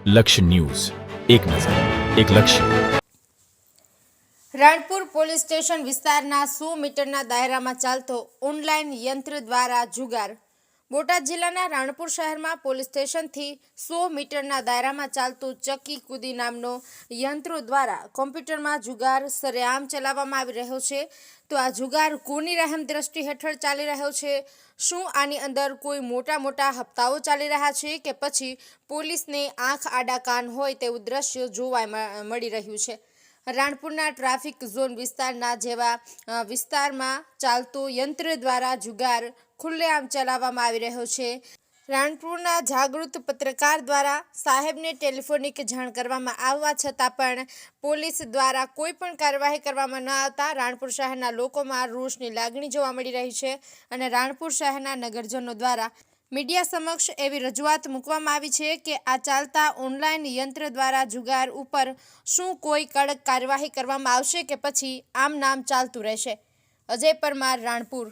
લક્ષ્ય ન્યૂઝ, એક નજર, એક લક્ષ્ય. રાણપુર પોલીસ સ્ટેશન વિસ્તારના 100 મીટરના દાયરામાં ચાલતો ઓનલાઈન યંત્ર દ્વારા જુગાર. બોટાદ જિલ્લાના રાણપુર શહેરમાં પોલીસ સ્ટેશનથી 100 મીટરના દાયરામાં ચાલતું ચક્કી કૂદી નામનો યંત્રો દ્વારા કોમ્પ્યુટરમાં જુગાર સરેઆમ ચલાવવામાં આવી રહ્યો છે. તો આ જુગાર કોની રહેમ દ્રષ્ટિ હેઠળ ચાલી રહ્યો છે? શું આની અંદર કોઈ મોટા હપ્તાઓ ચાલી રહ્યા છે કે પછી પોલીસને આંખ આડા કાન હોય તેવું દ્રશ્ય જોવા મળી રહ્યું છે? રાણપુરના ટ્રાફિક ઝોન વિસ્તારના જેવા વિસ્તારમાં ચાલતું યંત્ર દ્વારા જુગાર ખુલ્લેઆમ ચલાવવામાં આવી રહ્યો છે. રાણપુરના જાગૃત પત્રકાર દ્વારા સાહેબને ટેલિફોનિક જાણ કરવામાં આવવા છતાં પણ પોલીસ દ્વારા કોઈ પણ કાર્યવાહી કરવામાં ન આવતા રાણપુર શહેરના લોકોમાં રોષની લાગણી જોવા મળી રહી છે. અને રાણપુર શહેરના નગરજનો દ્વારા મીડિયા સમક્ષ એવી રજૂઆત મૂકવામાં આવી છે કે આ ચાલતા ઓનલાઈન યંત્ર દ્વારા જુગાર ઉપર શું કોઈ કડક કાર્યવાહી કરવામાં આવશે કે પછી આમ નામ ચાલતું રહેશે? અજય પરમાર, રાણપુર.